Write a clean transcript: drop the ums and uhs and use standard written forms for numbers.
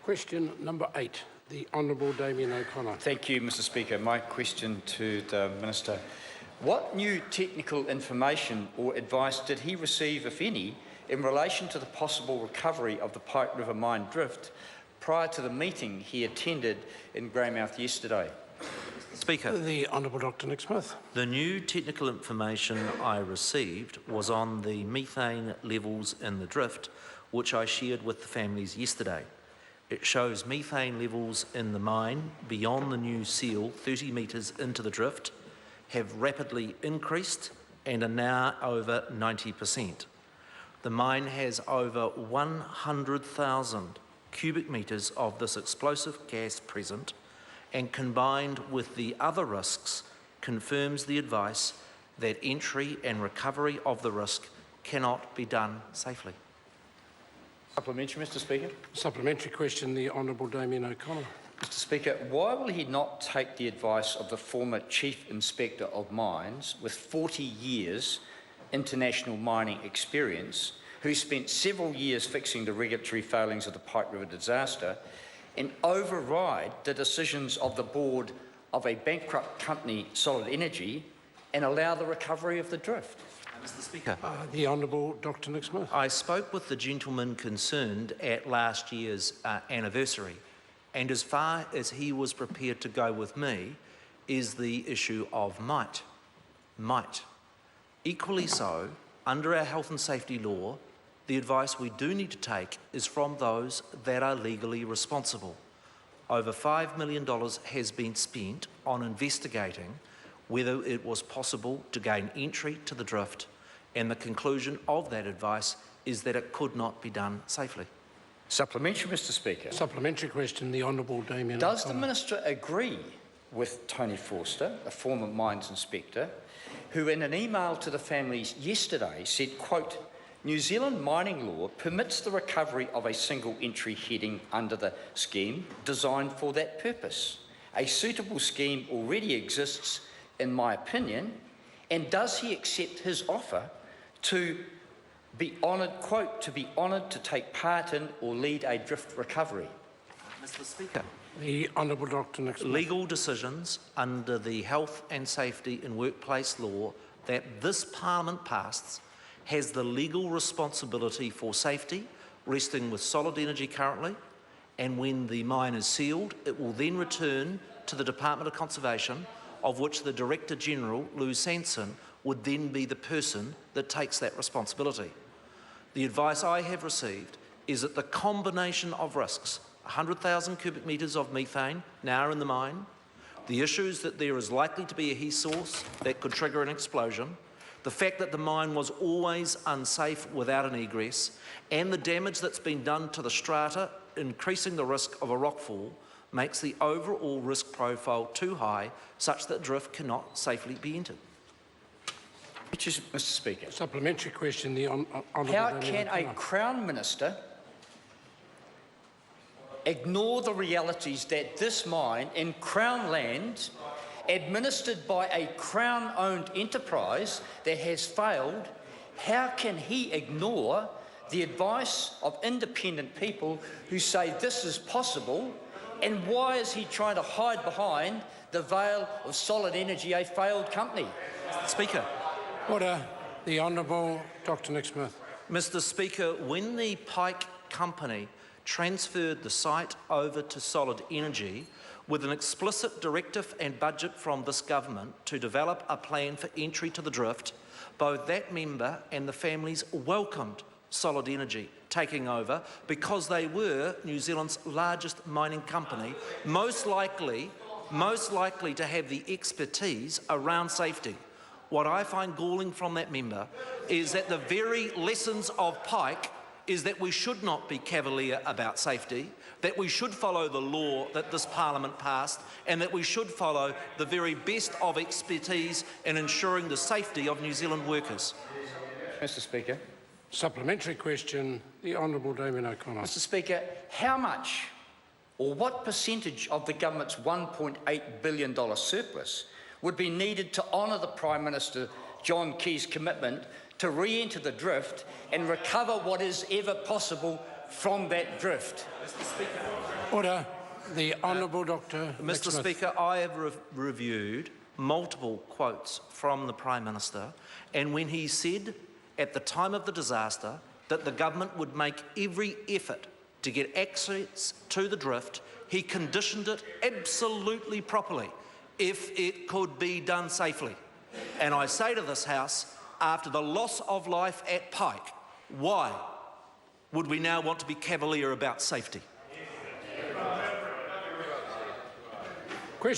Question number 8, the Honourable Damien O'Connor. Thank you, Mr Speaker. My question to the Minister. What new technical information or advice did he receive, if any, in relation to the possible recovery of the Pike River Mine drift prior to the meeting he attended in Greymouth yesterday? Speaker. The Honourable Dr Nick Smith. The new technical information I received was on the methane levels in the drift, which I shared with the families yesterday. It shows methane levels in the mine beyond the new seal 30 metres into the drift have rapidly increased and are now over 90%. The mine has over 100,000 cubic metres of this explosive gas present, and combined with the other risks confirms the advice that entry and recovery of the risk cannot be done safely. Supplementary, Mr Speaker. Supplementary question, the Honourable Damien O'Connor. Mr Speaker, why will he not take the advice of the former Chief Inspector of Mines with 40 years international mining experience, who spent several years fixing the regulatory failings of the Pike River disaster, and override the decisions of the board of a bankrupt company, Solid Energy, and allow the recovery of the drift? Mr Speaker. The Honourable Dr Nick Smith. I spoke with the gentleman concerned at last year's anniversary, and as far as he was prepared to go with me is the issue of might. Equally so, under our health and safety law, the advice we do need to take is from those that are legally responsible. Over $5 million has been spent on investigating whether it was possible to gain entry to the drift, and the conclusion of that advice is that it could not be done safely. Supplementary, Mr Speaker. Supplementary question, the Honourable Damien Does O'Connor. the Minister agree with Tony Forster, a former mines inspector, who in an email to the families yesterday said, quote, New Zealand mining law permits the recovery of a single entry heading under the scheme designed for that purpose. A suitable scheme already exists, in my opinion, and does he accept his offer to be honoured, quote, to be honoured to take part in or lead a drift recovery? Mr Speaker. The Honourable Dr Nick Smith. Legal decisions under the health and safety in workplace law that this Parliament passed has the legal responsibility for safety, resting with Solid Energy currently, and when the mine is sealed, it will then return to the Department of Conservation, of which the Director General, Lou Sanson, would then be the person that takes that responsibility. The advice I have received is that the combination of risks, 100,000 cubic metres of methane now in the mine, the issues that there is likely to be a heat source that could trigger an explosion, the fact that the mine was always unsafe without an egress, and the damage that's been done to the strata, increasing the risk of a rockfall, makes the overall risk profile too high, such that drift cannot safely be entered. Mr Speaker. Supplementary question, the Honourable How Damien can a O'Connor. Crown Minister ignore the realities that this mine in Crown land, administered by a Crown-owned enterprise that has failed, how can he ignore the advice of independent people who say this is possible, and why is he trying to hide behind the veil of Solid Energy, a failed company? Speaker. Order. The Honourable Dr Nick Smith. Mr Speaker, when the Pike Company transferred the site over to Solid Energy with an explicit directive and budget from this government to develop a plan for entry to the drift, both that member and the families welcomed Solid Energy taking over because they were New Zealand's largest mining company, most likely to have the expertise around safety. What I find galling from that member is that the very lessons of Pike is that we should not be cavalier about safety, that we should follow the law that this Parliament passed, and that we should follow the very best of expertise in ensuring the safety of New Zealand workers. Mr Speaker. Supplementary question, the Honourable Damien O'Connor. Mr Speaker, how much or what percentage of the government's $1.8 billion surplus would be needed to honour the Prime Minister John Key's commitment to re-enter the drift and recover what is ever possible from that drift. Order. The Honourable Dr. Mr. Speaker, I have reviewed multiple quotes from the Prime Minister, and when he said at the time of the disaster that the government would make every effort to get access to the drift, he conditioned it absolutely properly, if it could be done safely. And I say to this House, after the loss of life at Pike, why would we now want to be cavalier about safety?